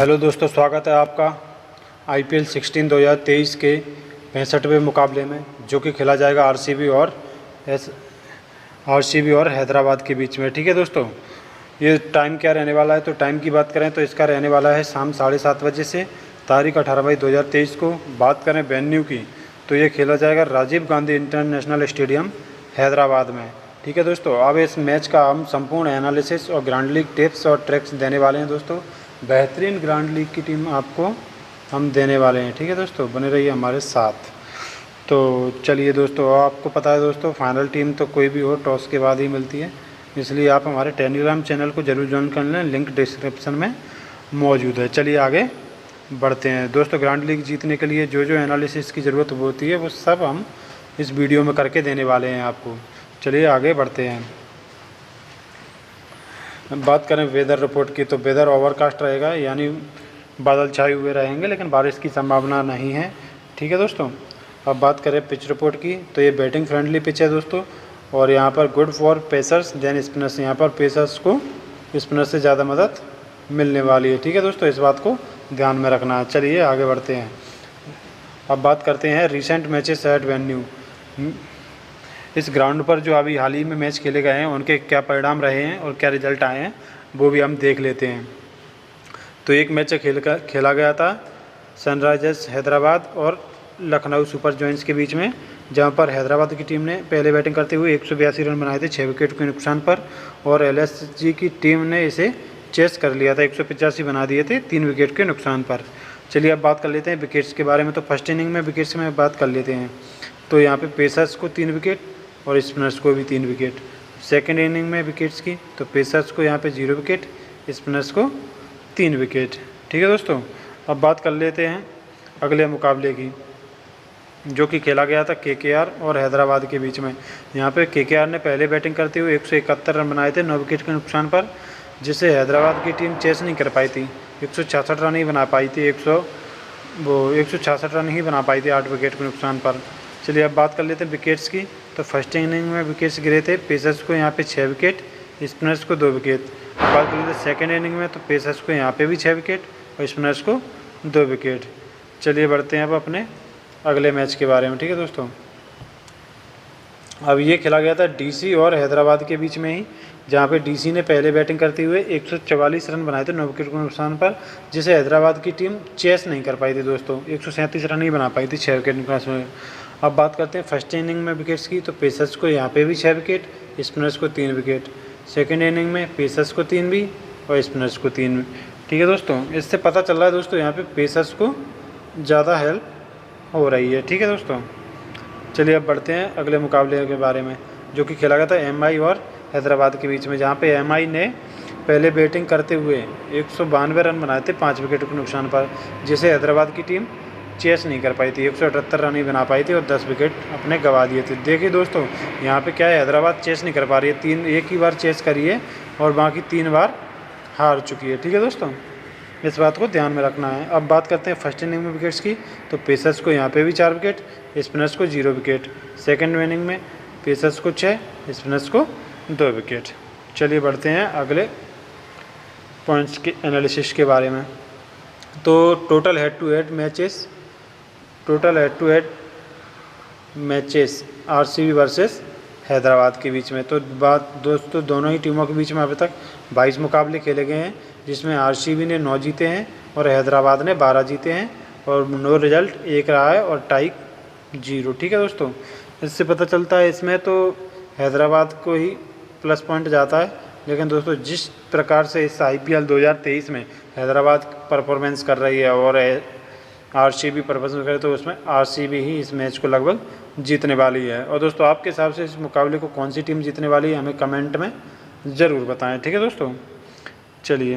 Hello दोस्तों, स्वागत है आपका IPL 16 2023 के 65वें मुकाबले में, जो कि खेला जाएगा आरसीबी और हैदराबाद के बीच में। ठीक है दोस्तों, ये टाइम क्या रहने वाला है, तो टाइम की बात करें तो इसका रहने वाला है शाम 7:30 बजे से, तारीख 18 मई 2023 को। बात करें वेन्यू की तो ये खेला जाएगा राजीव गांधी इंटरनेशनल स्टेडियम हैदराबाद में। ठीक है दोस्तों, अब इस मैच का हम संपूर्ण एनालिसिस और ग्रांड लीग टिप्स और ट्रैक्स देने वाले हैं दोस्तों। बेहतरीन ग्रांड लीग की टीम आपको हम देने वाले हैं। ठीक है दोस्तों, बने रहिए हमारे साथ। तो चलिए दोस्तों, आपको पता है दोस्तों, फाइनल टीम तो कोई भी हो टॉस के बाद ही मिलती है, इसलिए आप हमारे टेलीग्राम चैनल को जरूर ज्वाइन कर लें, लिंक डिस्क्रिप्शन में मौजूद है। चलिए आगे बढ़ते हैं दोस्तों। ग्रांड लीग जीतने के लिए जो जो एनालिसिस की ज़रूरत होती है वो सब हम इस वीडियो में करके देने वाले हैं आपको। चलिए आगे बढ़ते हैं। बात करें वेदर रिपोर्ट की तो वेदर ओवरकास्ट रहेगा, यानी बादल छाए हुए रहेंगे, लेकिन बारिश की संभावना नहीं है। ठीक है दोस्तों, अब बात करें पिच रिपोर्ट की तो ये बैटिंग फ्रेंडली पिच है दोस्तों, और यहाँ पर good for pacers then spinners. यहाँ पर पेसर्स को स्पिनर से ज़्यादा मदद मिलने वाली है। ठीक है दोस्तों, इस बात को ध्यान में रखना है। चलिए आगे बढ़ते हैं। अब बात करते हैं रिसेंट मैचेस एट वेन्यू। इस ग्राउंड पर जो अभी हाल ही में मैच खेले गए हैं उनके क्या परिणाम रहे हैं और क्या रिजल्ट आए हैं वो भी हम देख लेते हैं। तो एक मैच खेला गया था सनराइजर्स हैदराबाद और लखनऊ सुपर जॉइंट्स के बीच में, जहां पर हैदराबाद की टीम ने पहले बैटिंग करते हुए 182 रन बनाए थे 6 विकेट के नुकसान पर, और LSG की टीम ने इसे चेस कर लिया था, 185 बना दिए थे 3 विकेट के नुकसान पर। चलिए अब बात कर लेते हैं विकेट्स के बारे में। तो फर्स्ट इनिंग में विकेट्स में बात कर लेते हैं। तो यहाँ पे पेसर्स को 3 विकेट और स्पिनर्स को भी 3 विकेट। सेकेंड इनिंग में विकेट्स की तो पेसर्स को यहाँ पे 0 विकेट, स्पिनर्स को 3 विकेट। ठीक है दोस्तों, अब बात कर लेते हैं अगले मुकाबले की, जो कि खेला गया था KKR और हैदराबाद के बीच में। यहाँ पे KKR ने पहले बैटिंग करते हुए 171 रन बनाए थे 9 विकेट के नुकसान पर, जिसे हैदराबाद की टीम चेस नहीं कर पाई थी। 166 रन ही बना पाई थी, 166 रन ही बना पाई थी 8 विकेट के नुकसान पर। चलिए अब बात कर लेते हैं विकेट्स की। तो फर्स्ट इनिंग में विकेट्स गिरे थे, पेसर्स को यहाँ पे 6 विकेट, स्पिनर्स को 2 विकेट। बात कर लेते हैं सेकेंड इनिंग में, तो पेसर्स को यहाँ पे भी 6 विकेट और स्पिनर्स को 2 विकेट। चलिए बढ़ते हैं अब अपने अगले मैच के बारे में। ठीक है दोस्तों, अब ये खेला गया था DC और हैदराबाद के बीच में ही, जहाँ पे DC ने पहले बैटिंग करते हुए 144 रन बनाए थे 9 विकेट के नुकसान पर, जिसे हैदराबाद की टीम चेस नहीं कर पाई थी दोस्तों, 137 रन ही बना पाई थी 6 विकेट के नुकसान। अब बात करते हैं फर्स्ट इनिंग में विकेट्स की। तो पेसर्स को यहाँ पे भी 6 विकेट, स्पिनर्स को 3 विकेट। सेकेंड इनिंग में पेसर्स को 3 भी और स्पिनर्स को 3। ठीक है दोस्तों, इससे पता चल रहा है दोस्तों यहाँ पे पेसर्स को ज़्यादा हेल्प हो रही है। ठीक है दोस्तों, चलिए अब बढ़ते हैं अगले मुकाबले के बारे में, जो कि खेला गया था MI और हैदराबाद के बीच में, जहाँ पे MI ने पहले बैटिंग करते हुए 192 रन बनाए थे 5 विकेट के नुकसान पर, जिसे हैदराबाद की टीम चेस नहीं कर पाई थी, 178 रन ही बना पाई थी और 10 विकेट अपने गंवा दिए थे। देखिए दोस्तों, यहाँ पे क्या है, हैदराबाद चेस नहीं कर पा रही है, एक ही बार चेस करी है और बाकी 3 बार हार चुकी है। ठीक है दोस्तों, इस बात को ध्यान में रखना है। अब बात करते हैं फर्स्ट इनिंग में विकेट्स की। तो पेसर्स को यहाँ पे भी 4 विकेट, स्पिनर्स को 0 विकेट। सेकेंड इनिंग में पेसर्स को 6, स्पिनर्स को 2 विकेट। चलिए बढ़ते हैं अगले पॉइंट्स के एनालिसिस के बारे में। तो total head to head matches RCB versus Hyderabad के बीच में। तो बात दोस्तों, दोनों ही टीमों के बीच में अभी तक 22 मुकाबले खेले गए हैं, जिसमें RCB ने 9 जीते हैं और हैदराबाद ने 12 जीते हैं, और नो रिजल्ट 1 रहा है और टाई 0। ठीक है दोस्तों, इससे पता चलता है इसमें तो हैदराबाद को ही प्लस पॉइंट जाता है। लेकिन दोस्तों, जिस प्रकार से इस IPL 2023 में हैदराबाद परफॉर्मेंस कर रही है और RCB परफॉर्मेंस करे, तो उसमें RCB ही इस मैच को लगभग जीतने वाली है। और दोस्तों, आपके हिसाब से इस मुकाबले को कौन सी टीम जीतने वाली है, हमें कमेंट में ज़रूर बताएं। ठीक है दोस्तों, चलिए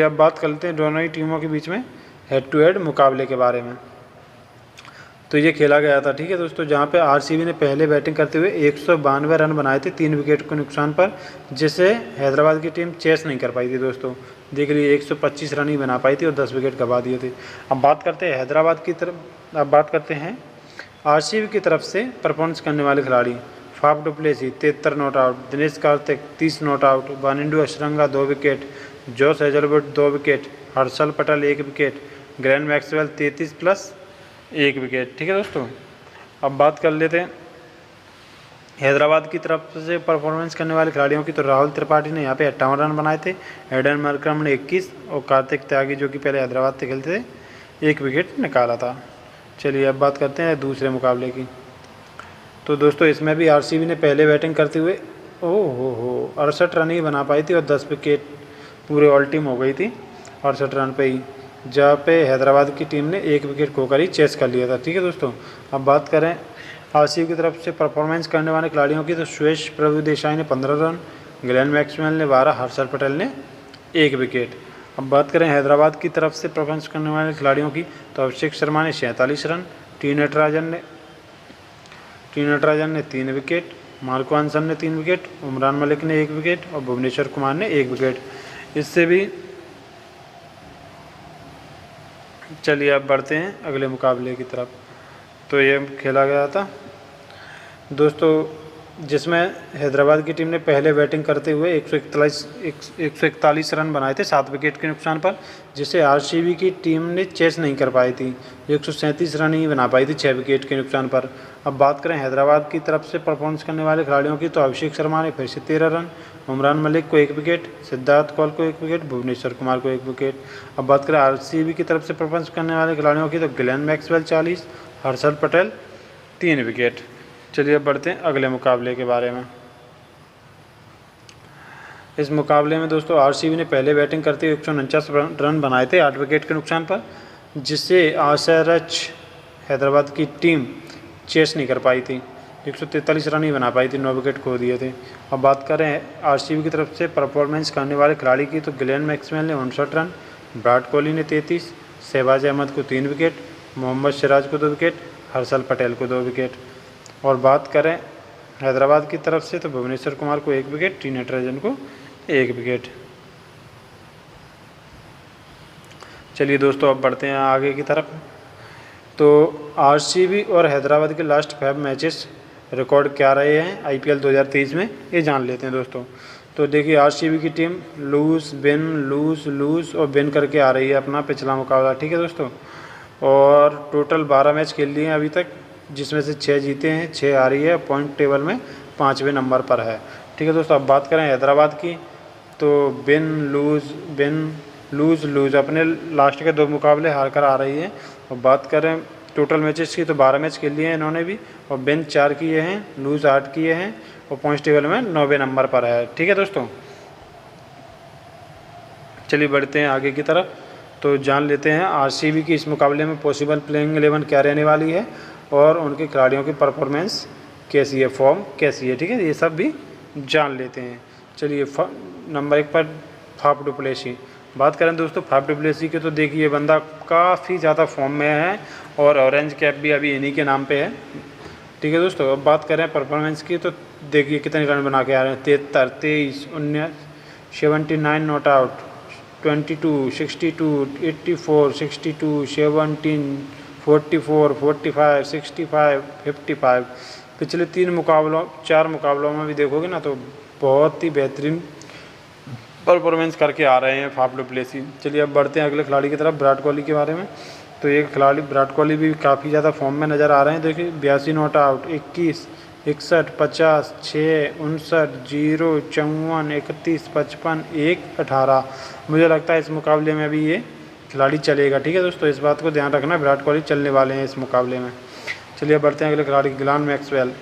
अब बात कर लेते हैं दोनों ही टीमों के बीच में हेड टू हेड मुकाबले के बारे में। तो ये खेला गया था, ठीक है दोस्तों, जहाँ पे RCB ने पहले बैटिंग करते हुए 192 रन बनाए थे 3 विकेट के नुकसान पर, जिसे हैदराबाद की टीम चेस नहीं कर पाई थी दोस्तों। देख लीजिए 125 रन ही बना पाई थी और 10 विकेट गंवा दिए थे। अब बात करते हैं RCB की तरफ से परफॉर्मेंस करने वाले खिलाड़ी। Faf du Plessis 73 not out, Dinesh Karthik 30 not out, Wanindu Hasaranga 2 wicket, Josh Hazlewood 2 wicket, Harshal Patel 1 wicket, Glenn Maxwell 33 plus 1 wicket. ठीक है दोस्तों, अब बात कर लेते हैं हैदराबाद की तरफ से परफॉर्मेंस करने वाले खिलाड़ियों की। तो राहुल त्रिपाठी ने यहाँ पे 58 रन बनाए थे, एडन मरक्रम ने 21 और कार्तिक त्यागी जो कि पहले हैदराबाद से खेलते थे 1 विकेट निकाला था। चलिए अब बात करते हैं दूसरे मुकाबले की। तो दोस्तों इसमें भी आरसीबी ने पहले बैटिंग करते हुए 68 रन ही बना पाई थी और 10 विकेट पूरे ऑल टीम हो गई थी 68 रन पे ही, जहाँ पे हैदराबाद की टीम ने 1 विकेट खोकर ही चेस कर लिया था। ठीक है दोस्तों, अब बात करें आरसीबी की तरफ से परफॉर्मेंस करने वाले खिलाड़ियों की। तो सुयश प्रभुदेसाई ने 15 रन, ग्लेन मैक्सवेल ने 12, हर्षल पटेल ने 1 विकेट। अब बात करें हैदराबाद की तरफ से परफॉर्मेंस करने वाले खिलाड़ियों की। तो अभिषेक शर्मा ने 47 रन, टी नटराजन ने 3 विकेट, मार्को आंसन ने 3 विकेट, उमरान मलिक ने 1 विकेट और भुवनेश्वर कुमार ने 1 विकेट। इससे भी चलिए अब बढ़ते हैं अगले मुकाबले की तरफ। तो ये खेला गया था दोस्तों, जिसमें हैदराबाद की टीम ने पहले बैटिंग करते हुए 141 रन बनाए थे 7 विकेट के नुकसान पर, जिसे आरसीबी की टीम ने चेस नहीं कर पाई थी, 137 रन ही बना पाई थी 6 विकेट के नुकसान पर। अब बात करें हैदराबाद की तरफ से परफॉर्मेंस करने वाले खिलाड़ियों की। तो अभिषेक शर्मा ने फिर से 13 रन, उमरान मलिक को 1 विकेट, सिद्धार्थ कौल को 1 विकेट, भुवनेश्वर कुमार को 1 विकेट। अब बात करें आरसीबी की तरफ से परफॉर्मेंस करने वाले खिलाड़ियों की। तो Glenn Maxwell 40, Harshal Patel 3 wicket. चलिए अब बढ़ते हैं अगले मुकाबले के बारे में। इस मुकाबले में दोस्तों आरसीबी ने पहले बैटिंग करते हुए 149 रन बनाए थे 8 विकेट के नुकसान पर, जिससे आशारच हैदराबाद की टीम चेस नहीं कर पाई थी, 143 रन ही बना पाई थी, 9 विकेट खो दिए थे। अब बात करें आरसीबी की तरफ से परफॉर्मेंस करने वाले खिलाड़ी की। तो ग्लेन मैक्सवेल ने 59 रन, विराट कोहली ने 33, शहबाज अहमद को 3 विकेट, मोहम्मद सिराज को 2 विकेट, हर्षल पटेल को 2 विकेट। और बात करें हैदराबाद की तरफ से तो भुवनेश्वर कुमार को 1 विकेट, टी नटराजन को 1 विकेट। चलिए दोस्तों अब बढ़ते हैं आगे की तरफ। तो आरसीबी और हैदराबाद के लास्ट 5 मैचेस रिकॉर्ड क्या रहे हैं आईपीएल 2023 में, ये जान लेते हैं दोस्तों। तो देखिए आरसीबी की टीम लूज़ और विन करके आ रही है अपना पिछला मुकाबला। ठीक है दोस्तों, और टोटल 12 मैच खेल लिए हैं अभी तक, जिसमें से 6 जीते हैं, 6 आ रही है, पॉइंट टेबल में 5वें नंबर पर है। ठीक है दोस्तों, अब बात करें हैदराबाद की। तो विन लूज़ अपने लास्ट के 2 मुकाबले हार कर आ रही है। और बात करें टोटल मैचेस की तो 12 मैच खेल लिए हैं इन्होंने भी, और विन 4 किए हैं, लूज़ 8 किए हैं और पॉइंट टेबल में 9वें नंबर पर है। ठीक है दोस्तों, चलिए बढ़ते हैं आगे की तरफ। तो जान लेते हैं आरसीबी की इस मुकाबले में पॉसिबल प्लेइंग 11 क्या रहने वाली है और उनके खिलाड़ियों की परफॉर्मेंस कैसी है, फॉर्म कैसी है। ठीक है, ये सब भी जान लेते हैं। चलिए नंबर 1 पर फाफ डु प्लेसी। बात करें दोस्तों फाफ डु प्लेसी की, तो देखिए बंदा काफ़ी ज़्यादा फॉर्म में है और ऑरेंज कैप भी अभी इन्हीं के नाम पे है। ठीक है दोस्तों, अब बात करें परफॉर्मेंस की, तो देखिए कितने रन बना के आ रहे हैं, 73, 23, 19, 79 नॉट आउट, 22, 62, 84, 62, 17, 44, 45, 65, 55। पिछले 4 मुकाबलों में भी देखोगे ना तो बहुत ही बेहतरीन परफॉर्मेंस करके आ रहे हैं फाफ डु प्लेसी। चलिए अब बढ़ते हैं अगले खिलाड़ी की तरफ, विराट कोहली के बारे में। तो ये खिलाड़ी विराट कोहली भी काफ़ी ज़्यादा फॉर्म में नज़र आ रहे हैं। देखिए 82 नॉट आउट, 21, 61, 50, 6, 59, 0, 54, 31, 55, 1, 18। मुझे लगता है इस मुकाबले में भी ये खिलाड़ी चलेगा। ठीक है दोस्तों, इस बात को ध्यान रखना, विराट कोहली चलने वाले हैं इस मुकाबले में। चलिए बढ़ते हैं अगले खिलाड़ी ग्लेन मैक्सवेल।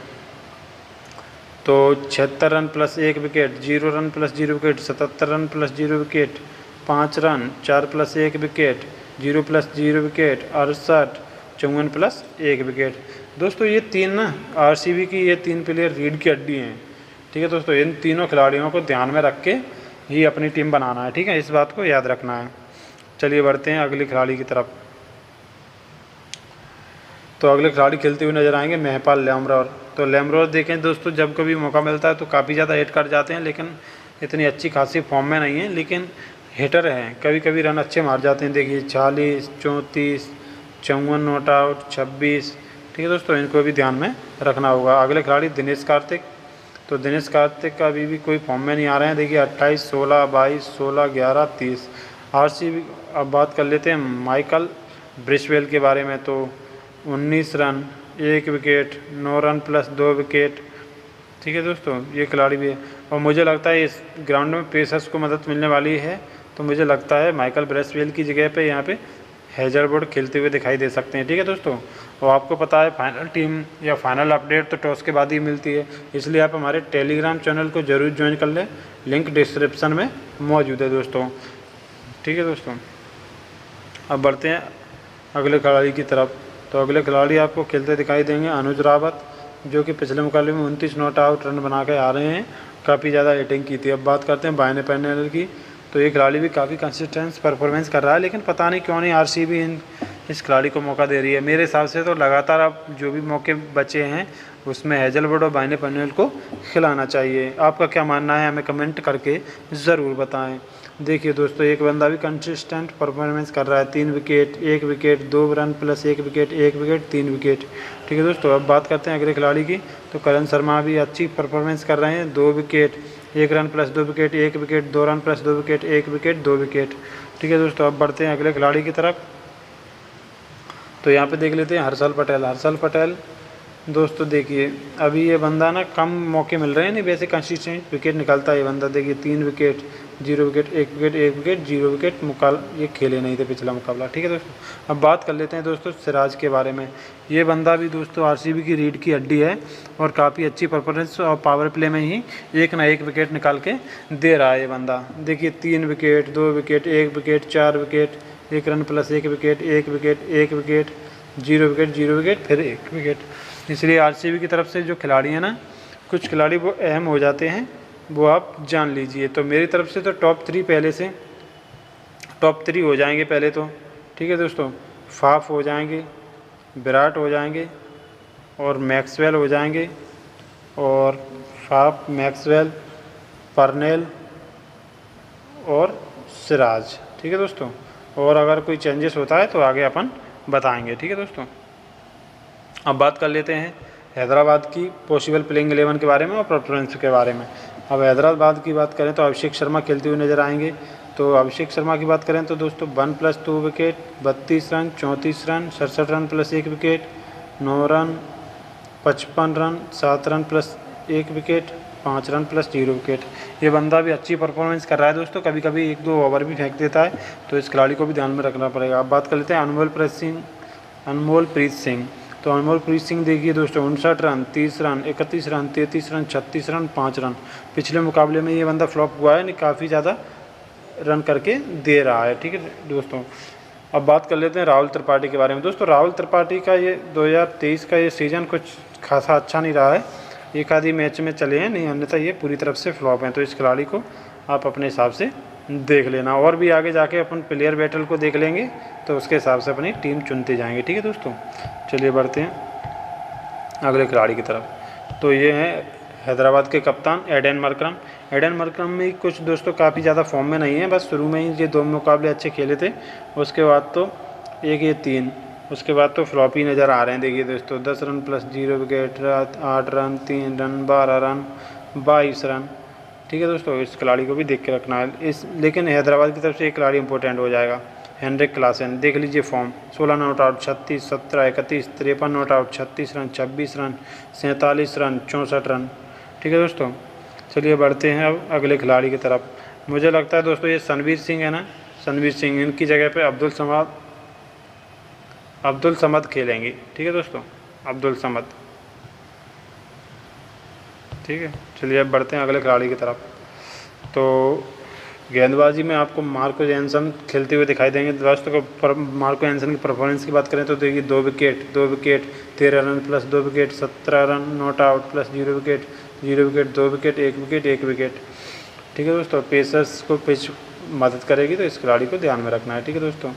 तो 76 run plus 1 wicket, 0 run plus 0 wicket, 77 run plus 0 wicket, 5 run, 4 plus 1 wicket, 0 plus 0 wicket, 68, 54 plus 1 wicket. दोस्तों ये 3 ना आरसीबी की ये 3 प्लेयर रीढ़ की हड्डी हैं। ठीक है दोस्तों, इन तीनों खिलाड़ियों को ध्यान में रख के ही अपनी टीम बनाना है। ठीक है, इस बात को याद रखना है। चलिए बढ़ते हैं अगले खिलाड़ी की तरफ। तो अगले खिलाड़ी खेलते हुए नजर आएंगे महपाल लेमरॉर। तो लेमरॉर देखें दोस्तों, जब कभी मौका मिलता है तो काफ़ी ज़्यादा हिट कर जाते हैं, लेकिन इतनी अच्छी खासी फॉर्म में नहीं है, लेकिन हिटर हैं, कभी कभी रन अच्छे मार जाते हैं। देखिए 40, 34, 54 नॉट आउट, 26। ठीक है दोस्तों, इनको भी ध्यान में रखना होगा। अगले खिलाड़ी दिनेश कार्तिक। तो दिनेश कार्तिक का अभी भी कोई फॉर्म में नहीं आ रहे हैं। देखिए 28, 16, 22, 16, 11, 30 आरसीबी। अब बात कर लेते हैं माइकल ब्रिस्वेल के बारे में। तो 19 run 1 wicket, 9 run plus 2 wicket. ठीक है दोस्तों, ये खिलाड़ी भी है। और मुझे लगता है इस ग्राउंड में पेसर्स को मदद मिलने वाली है, तो मुझे लगता है माइकल ब्रिस्वेल की जगह पे यहाँ पे हेजलवुड खेलते हुए दिखाई दे सकते हैं। ठीक है दोस्तों, और आपको पता है फाइनल टीम या फाइनल अपडेट तो टॉस के बाद ही मिलती है, इसलिए आप हमारे टेलीग्राम चैनल को ज़रूर ज्वाइन कर लें, लिंक डिस्क्रिप्शन में मौजूद है दोस्तों। ठीक है दोस्तों, अब बढ़ते हैं अगले खिलाड़ी की तरफ। तो अगले खिलाड़ी आपको खेलते दिखाई देंगे अनुज रावत, जो कि पिछले मुकाबले में 29 नॉट आउट रन बना के आ रहे हैं, काफ़ी ज़्यादा हिटिंग की थी। अब बात करते हैं बायने पैनल की। तो ये खिलाड़ी भी काफ़ी कंसिस्टेंट परफॉर्मेंस कर रहा है, लेकिन पता नहीं क्यों नहीं आरसीबी इस खिलाड़ी को मौका दे रही है। मेरे हिसाब से तो लगातार अब जो भी मौके बचे हैं उसमें हेजलवुड और बायने पैनल को खिलाना चाहिए। आपका क्या मानना है हमें कमेंट करके ज़रूर बताएं। देखिए दोस्तों, एक बंदा भी कंसिस्टेंट परफॉर्मेंस कर रहा है, 3 wicket, 1 wicket, 2 run plus 1 wicket, 1 wicket, 3 wicket. ठीक है दोस्तों, अब बात करते हैं अगले खिलाड़ी की। तो करण शर्मा भी अच्छी परफॉर्मेंस कर रहे हैं, 2 wicket, 1 run plus 2 wicket, 1 wicket, 2 run plus 2 wicket, 1 wicket, 2 wicket. ठीक है दोस्तों, अब बढ़ते हैं अगले खिलाड़ी की तरफ। तो यहाँ पे देख लेते हैं हर्षल पटेल। हर्षल पटेल दोस्तों देखिए, अभी ये बंदा ना कम मौके मिल रहे हैं, नहीं वैसे कंसिस्टेंट विकेट निकालता है ये बंदा। देखिए 3 wicket, 0 wicket, 1 wicket, 1 wicket, 0 wicket ये खेले नहीं थे पिछला मुकाबला। ठीक है दोस्तों, अब बात कर लेते हैं दोस्तों सिराज के बारे में। ये बंदा भी दोस्तों आरसीबी की रीढ़ की हड्डी है और काफ़ी अच्छी परफॉर्मेंस और पावर प्ले में ही एक ना एक विकेट निकाल के दे रहा है ये बंदा। देखिए 3 wicket, 2 wicket, 1 wicket, 4 wicket, 1 run plus 1 wicket, 1 wicket, 1 wicket, 0 wicket, 0 wicket, फिर 1 विकेट। इसलिए आरसीबी की तरफ से जो खिलाड़ी हैं ना, कुछ खिलाड़ी वो अहम हो जाते हैं, वो आप जान लीजिए। तो मेरी तरफ से तो टॉप 3 पहले से टॉप 3 हो जाएंगे पहले तो। ठीक है दोस्तों, फाफ हो जाएंगे, विराट हो जाएंगे और मैक्सवेल हो जाएंगे, और फाफ, मैक्सवेल, पर्नेल और सिराज। ठीक है दोस्तों, और अगर कोई चेंजेस होता है तो आगे अपन बताएंगे। ठीक है दोस्तों, अब बात कर लेते हैं हैदराबाद की पॉसिबल प्लेइंग 11 के बारे में और परफॉर्मेंस के बारे में। अब हैदराबाद की बात करें तो अभिषेक शर्मा खेलते हुए नज़र आएंगे। तो अभिषेक शर्मा की बात करें तो दोस्तों 1 plus 2 wicket, 32 run, 34 run, 67 run plus 1 wicket, 9 run, 55 run, 7 run plus 1 wicket, 5 run plus 0 wicket. ये बंदा भी अच्छी परफॉर्मेंस कर रहा है दोस्तों, कभी कभी 1-2 ओवर भी फेंक देता है, तो इस खिलाड़ी को भी ध्यान में रखना पड़ेगा। अब बात कर लेते हैं अनमोलप्रीत सिंह। तो अनमोलप्रीत सिंह देखिए दोस्तों 59 run, 30 run, 31 run, 33 run, 36 run, 5 run. पिछले मुकाबले में ये बंदा फ्लॉप हुआ है, नहीं काफ़ी ज़्यादा रन करके दे रहा है। ठीक है दोस्तों, अब बात कर लेते हैं राहुल त्रिपाठी के बारे में। दोस्तों राहुल त्रिपाठी का ये 2023 का ये सीज़न कुछ खासा अच्छा नहीं रहा है, एक आधी मैच में चले हैं, नहीं अन्यथा ये पूरी तरफ से फ्लॉप हैं। तो इस खिलाड़ी को आप अपने हिसाब से देख लेना, और भी आगे जाके अपन प्लेयर बैटल को देख लेंगे, तो उसके हिसाब से अपनी टीम चुनते जाएंगे। ठीक है दोस्तों, चलिए बढ़ते हैं अगले खिलाड़ी की तरफ। तो ये हैं हैदराबाद के कप्तान एडन मरकरम। एडन मरकरम में कुछ दोस्तों काफ़ी ज़्यादा फॉर्म में नहीं है, बस शुरू में ही ये 2 मुकाबले अच्छे खेले थे, उसके बाद तो ये 3, उसके बाद तो फ्लॉप ही नज़र आ रहे हैं। देखिए दोस्तों 10 run plus 0 wicket, 8 run, 3 run, 12 run, 22 run. ठीक है दोस्तों, इस खिलाड़ी को भी देख के रखना है। लेकिन हैदराबाद की तरफ से एक खिलाड़ी इंपॉर्टेंट हो जाएगा, हेनरिक क्लासन। देख लीजिए form, 16 not out, 36, 17, 31, 53 not out, 36 run, 26 run, 47 run, 64 run. ठीक है दोस्तों, चलिए बढ़ते हैं अब अगले खिलाड़ी की तरफ। मुझे लगता है दोस्तों ये सनवीर सिंह है ना, सनवीर सिंह, इनकी जगह पे अब्दुल समद खेलेंगे। ठीक है दोस्तों, अब्दुल समद। ठीक है, चलिए अब बढ़ते हैं अगले खिलाड़ी की तरफ। तो गेंदबाजी में आपको मार्को जैनसन खेलते हुए दिखाई देंगे दोस्तों। मार्को जैनसन की परफॉर्मेंस की बात करें तो देखिए 2 wicket, 13 run plus 2 wicket, 17 run, not out plus 0 wicket, 0 wicket, 2 wicket, 1 wicket, 1 wicket. ठीक है दोस्तों, पेसर्स को पिच मदद करेगी, तो इस खिलाड़ी को ध्यान में रखना है। ठीक है दोस्तों,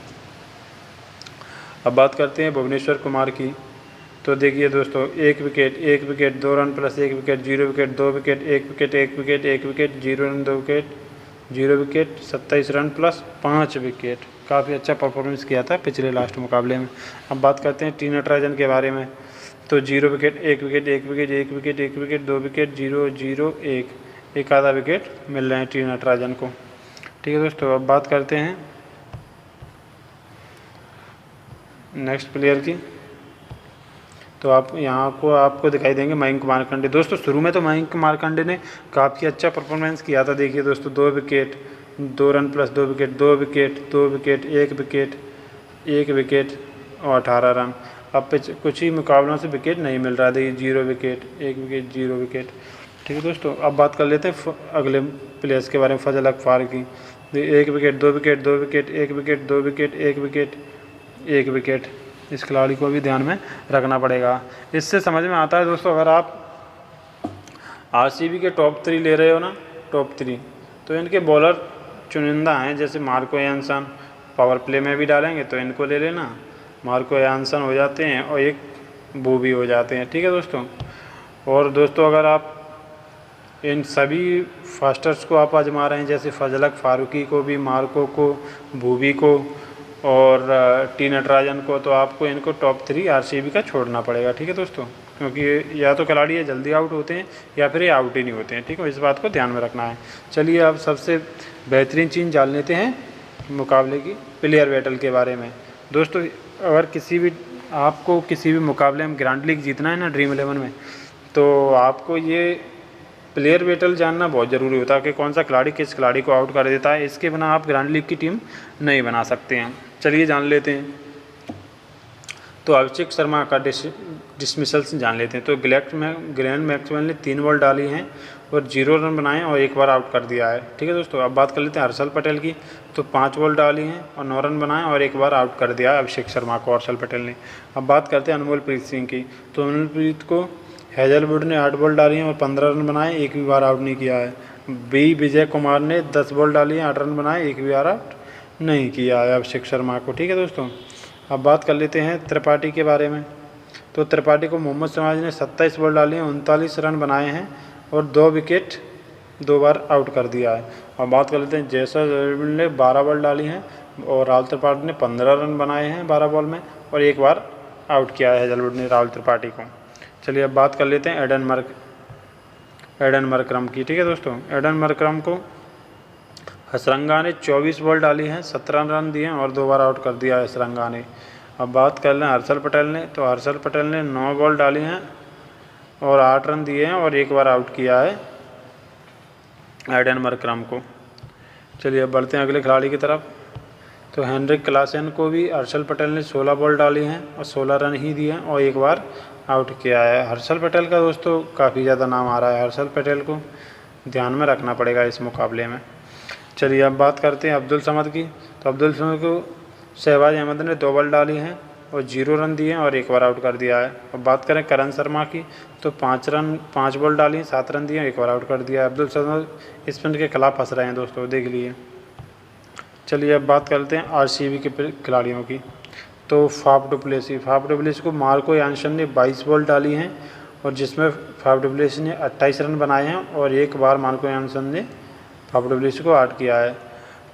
अब बात करते हैं भुवनेश्वर कुमार की। तो देखिए दोस्तों 1 wicket, 1 wicket, 2 run plus 1 wicket, 0 wicket, 2 wicket, 1 wicket, 1 wicket, 1 wicket, 0 run, 2 wicket, 0 wicket, 27 run plus 5 wicket. काफ़ी अच्छा परफॉर्मेंस किया था पिछले लास्ट मुकाबले में। अब बात करते हैं टी नटराजन के बारे में। तो 0 wicket, 1 wicket, 1 wicket, 1 wicket, 1 wicket, 2 wicket, 0 0 एक आधा विकेट मिल रहे हैं टी नटराजन को। ठीक है दोस्तों, अब बात करते हैं नेक्स्ट प्लेयर की। तो आप यहाँ को आपको दिखाई देंगे मयंक मार्कंडे। दोस्तों शुरू में तो मयंक मार्कंडे ने काफ़ी अच्छा परफॉर्मेंस किया था। देखिए दोस्तों, 2 wicket, 2 run plus 2 wicket, 2 wicket, 2 wicket, 1 wicket, 1 wicket और 18 रन। अब कुछ ही मुकाबलों से विकेट नहीं मिल रहा था। देखिए 0 विकेट, 1 विकेट, 0 विकेट। ठीक है दोस्तों, अब बात कर लेते हैं अगले प्लेयर्स के बारे में, Fazalhaq Farooqi. 1 wicket, 2 wicket, 2 wicket, 1 wicket, 2 wicket, 1 wicket, 1 wicket. इस खिलाड़ी को भी ध्यान में रखना पड़ेगा। इससे समझ में आता है दोस्तों, अगर आप आरसीबी के टॉप 3 ले रहे हो ना, टॉप 3, तो इनके बॉलर चुनिंदा हैं। जैसे मार्को यानसन, पावर प्ले में भी डालेंगे तो इनको ले लेना, मार्को यानसन हो जाते हैं और एक बूबी हो जाते हैं। ठीक है दोस्तों, और दोस्तों अगर आप इन सभी फास्टर्स को आप आजमा रहे हैं, जैसे फजल अक फारूकी को भी, मार्को को, बूबी को और टी नटराजन को, तो आपको इनको टॉप 3 आरसीबी का छोड़ना पड़ेगा। ठीक है दोस्तों, क्योंकि या तो खिलाड़ी ये जल्दी आउट होते हैं या फिर ये आउट ही नहीं होते हैं। ठीक है, इस बात को ध्यान में रखना है। चलिए अब सबसे बेहतरीन चीज़ जान लेते हैं मुकाबले की, प्लेयर बैटल के बारे में। दोस्तों अगर आपको किसी भी मुकाबले में ग्रैंड लीग जीतना है ना, ड्रीम 11 में, तो आपको ये प्लेयर बैटल जानना बहुत ज़रूरी होता है कि कौन सा खिलाड़ी किस खिलाड़ी को आउट कर देता है। इसके बिना आप ग्रैंड लीग की टीम नहीं बना सकते हैं। चलिए जान लेते हैं। तो अभिषेक शर्मा का डिसमिसल्स जान लेते हैं। तो ग्लेन मैक्सवेल ने 3 बॉल डाली हैं और 0 रन बनाए और 1 बार आउट कर दिया है। ठीक है दोस्तों, अब बात कर लेते हैं हर्षल पटेल की। तो 5 बॉल डाली हैं और 9 रन बनाए और 1 बार आउट कर दिया है अभिषेक शर्मा को हर्षल पटेल ने। अब बात करते हैं अनमोलप्रीत सिंह की। तो अनमोलप्रीत को हैजलवुड ने 8 बॉल डाली हैं और 15 रन बनाए, 1 भी बार आउट नहीं किया है। बी विजय कुमार ने 10 बॉल डाली हैं, 8 रन बनाए, 1 भी बार आउट नहीं किया है अभिषेक शर्मा को। ठीक है दोस्तों, अब बात कर लेते हैं त्रिपाठी के बारे में। तो त्रिपाठी को मोहम्मद सिराज ने 27 बॉल डाली हैं, 39 रन बनाए हैं और 2 विकेट 2 बार आउट कर दिया है। अब बात कर लेते हैं जयसवाल ने 12 बॉल डाली हैं और राहुल त्रिपाठी ने 15 रन बनाए हैं 12 बॉल में और 1 बार आउट किया है हैजलवुड ने राहुल त्रिपाठी को। चलिए अब बात कर लेते हैं एडन मरकरम की। ठीक है दोस्तों, एडन मरकरम को हसरंगा ने 24 बॉल डाली हैं, 17 रन दिए हैं और 2 बार आउट कर दिया है हसरंगा ने। अब बात कर लें हर्षल पटेल ने। तो हर्षल पटेल ने 9 बॉल डाली हैं और 8 रन दिए हैं और 1 बार आउट किया है एडन मरकरम को। चलिए अब बढ़ते हैं अगले खिलाड़ी की तरफ। तो हेनरिक क्लासन को भी हर्षल पटेल ने 16 बॉल डाली हैं और 16 रन ही दिए हैं और 1 बार आउट किया है। हर्षल पटेल का दोस्तों काफ़ी ज़्यादा नाम आ रहा है, हर्षल पटेल को ध्यान में रखना पड़ेगा इस मुकाबले में। चलिए अब बात करते हैं अब्दुल समद की। तो अब्दुल समद को शहबाज अहमद ने 2 बॉल डाली हैं और 0 रन दिए हैं और 1 बार आउट कर दिया है। अब बात करें करण शर्मा की। तो 5 बॉल डाली हैं, 7 रन दिए हैं, 1 बार आउट कर दिया है। अब्दुल समद स्पिन के खिलाफ फंस रहे हैं दोस्तों, देख लिए। चलिए अब बात करते हैं आरसीबी के खिलाड़ियों की। तो फाफ डुप्लेसी को मार्को यानसन ने 22 बॉल डाली हैं और जिसमें फाफ डुप्लेसी ने 28 रन बनाए हैं और 1 बार मार्को यानसन ने फाफ डुप्लेसी को आउट किया है।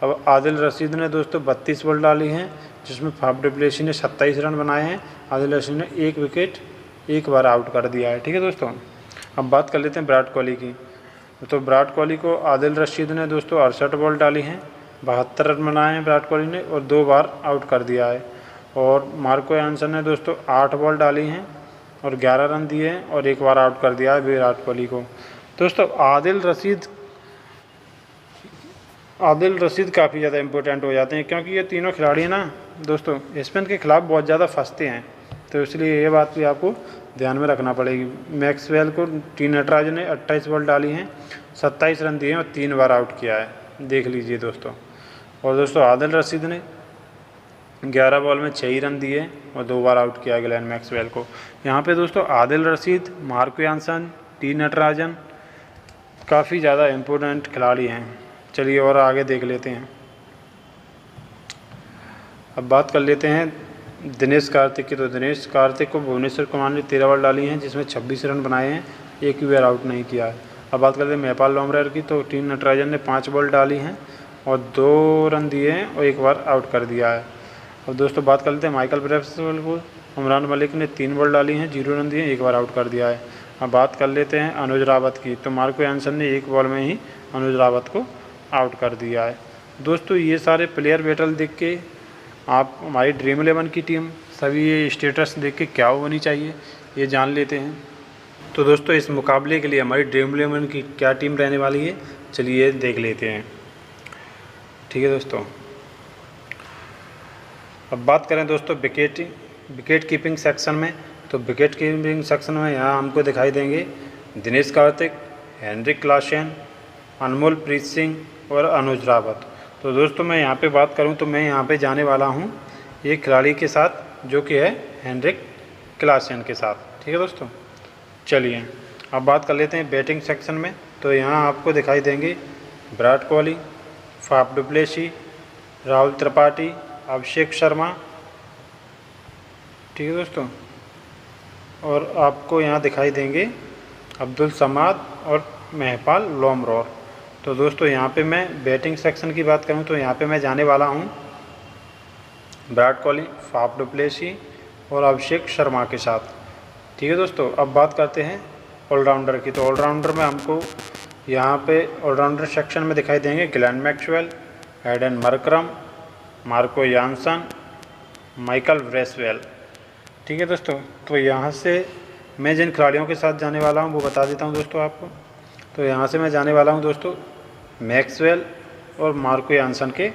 अब आदिल रशीद ने दोस्तों 32 बॉल डाली हैं जिसमें फाफ डुप्लेसी ने 27 रन बनाए हैं। आदिल रशीद ने 1 विकेट 1 बार आउट कर दिया है। ठीक है दोस्तों, अब बात कर लेते हैं विराट कोहली की। तो विराट कोहली को आदिल रशीद ने दोस्तों 68 बॉल डाली हैं, 72 रन बनाए हैं विराट कोहली ने और 2 बार आउट कर दिया है। और मार्को यानसन ने दोस्तों 8 बॉल डाली हैं और 11 रन दिए हैं और 1 बार आउट कर दिया है विराट कोहली को। दोस्तों आदिल रशीद काफ़ी ज़्यादा इंपॉर्टेंट हो जाते हैं क्योंकि ये तीनों खिलाड़ी ना दोस्तों स्पिन के खिलाफ बहुत ज़्यादा फंसते हैं, तो इसलिए ये बात भी आपको ध्यान में रखना पड़ेगी। मैक्सवेल को टी नटराजन ने 28 बॉल डाली हैं, 27 रन दिए हैं और 3 बार आउट किया है, देख लीजिए दोस्तों। और दोस्तों आदिल रशीद ने 11 बॉल में 6 ही रन दिए और 2 बार आउट किया ग्लेन मैक्सवेल को। यहाँ पे दोस्तों Adil Rashid, Marco Jansen, T Natarajan काफ़ी ज़्यादा इम्पोर्टेंट खिलाड़ी हैं। चलिए और आगे देख लेते हैं। अब बात कर लेते हैं दिनेश कार्तिक की। तो दिनेश कार्तिक को भुवनेश्वर कुमार ने 13 बॉल डाली हैं जिसमें 26 रन बनाए हैं, 1 भी बार आउट नहीं किया है। अब बात करते हैं मेहपाल लोमरेर की। तो टी नटराजन ने 5 बॉल डाली हैं और 2 रन दिए हैं और 1 बार आउट कर दिया है। अब दोस्तों बात कर लेते हैं माइकल ब्रेसवेल को। उमरान मलिक ने 3 बॉल डाली हैं, 0 रन दिए, 1 बार आउट कर दिया है। अब बात कर लेते हैं अनुज रावत की। तो मार्को यानसन ने 1 बॉल में ही अनुज रावत को आउट कर दिया है। दोस्तों ये सारे प्लेयर बैटल देख के आप हमारी ड्रीम 11 की टीम सभी ये स्टेटस देख के क्या होनी चाहिए ये जान लेते हैं। तो दोस्तों इस मुकाबले के लिए हमारी ड्रीम 11 की क्या टीम रहने वाली है, चलिए देख लेते हैं। ठीक है दोस्तों, अब बात करें दोस्तों विकेट कीपिंग सेक्शन में। तो विकेट कीपिंग सेक्शन में यहाँ हमको दिखाई देंगे दिनेश कार्तिक, हेनरिक क्लासेन, अनमोल प्रीत सिंह और अनुज रावत। तो दोस्तों मैं यहाँ पे बात करूँ तो मैं यहाँ पे जाने वाला हूँ एक खिलाड़ी के साथ जो कि है हेनरिक क्लासेन के साथ। ठीक है दोस्तों, चलिए अब बात कर लेते हैं बैटिंग सेक्शन में। तो यहाँ आपको दिखाई देंगे Virat Kohli, Faf du Plessis, Rahul Tripathi, Abhishek Sharma. ठीक है दोस्तों, और आपको यहाँ दिखाई देंगे अब्दुल समाद और महपाल लोमरोर। तो दोस्तों यहाँ पे मैं बैटिंग सेक्शन की बात करूँ तो यहाँ पे मैं जाने वाला हूँ Virat Kohli, Faf du Plessis और अभिषेक शर्मा के साथ। ठीक है दोस्तों, अब बात करते हैं ऑलराउंडर की। तो ऑलराउंडर में हमको यहाँ पे ऑलराउंडर सेक्शन में दिखाई देंगे Glenn Maxwell, Aiden Markram, Marco Jansen, Michael Bracewell. ठीक है दोस्तों, तो यहाँ से मैं जिन खिलाड़ियों के साथ जाने वाला हूँ वो बता देता हूँ दोस्तों आपको। तो यहाँ से मैं जाने वाला हूँ दोस्तों मैक्सवेल और मार्को यानसन के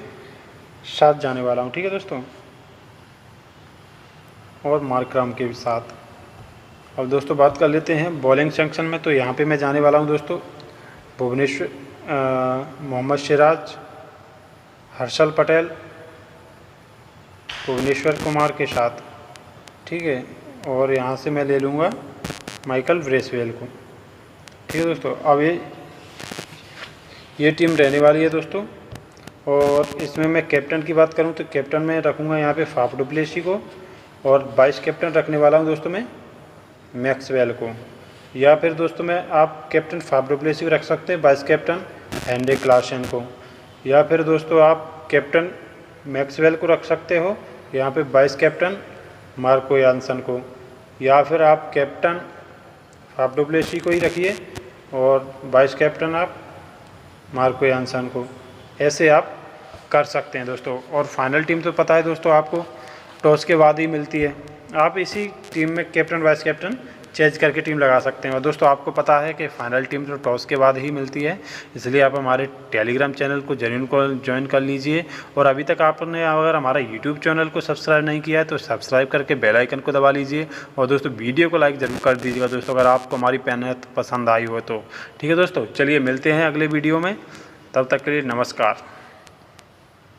साथ जाने वाला हूँ। ठीक है दोस्तों, और मार्करम के साथ। अब दोस्तों बात कर लेते हैं बॉलिंग सेक्शन में। तो यहाँ पे मैं जाने वाला हूँ दोस्तों भुवनेश्वर, मोहम्मद सिराज, हर्षल पटेल, भुवनेश्वर कुमार के साथ। ठीक है, और यहाँ से मैं ले लूँगा माइकल ब्रेसवेल को। ठीक है दोस्तों, अब ये टीम रहने वाली है दोस्तों। और इसमें मैं कैप्टन की बात करूँ तो कैप्टन में रखूँगा यहाँ पे फाफ डु प्लेसी को, और वाइस कैप्टन रखने वाला हूँ दोस्तों मैं मैक्सवेल को। या फिर दोस्तों मैं आप कैप्टन फाफ डु प्लेसी को रख सकते हैं, वाइस कैप्टन हेनरिक क्लासेन को। या फिर दोस्तों आप कैप्टन मैक्सवेल को रख सकते हो, यहाँ पे वाइस कैप्टन मार्को यानसन को। या फिर आप कैप्टन फाफ डु प्लेसी को ही रखिए और वाइस कैप्टन आप मार्को यानसन को। ऐसे आप कर सकते हैं दोस्तों। और फाइनल टीम तो पता है दोस्तों आपको टॉस के बाद ही मिलती है। आप इसी टीम में कैप्टन वाइस कैप्टन चेंज करके टीम लगा सकते हैं। और दोस्तों आपको पता है कि फाइनल टीम तो टॉस के बाद ही मिलती है, इसलिए आप हमारे टेलीग्राम चैनल को जरूर ज्वाइन कर लीजिए। और अभी तक आपने अगर हमारा यूट्यूब चैनल को सब्सक्राइब नहीं किया है तो सब्सक्राइब करके बेल आइकन को दबा लीजिए। और दोस्तों वीडियो को लाइक ज़रूर कर दीजिएगा दोस्तों अगर आपको हमारी मेहनत पसंद आई हो तो। ठीक है दोस्तों, चलिए मिलते हैं अगले वीडियो में, तब तक के लिए नमस्कार।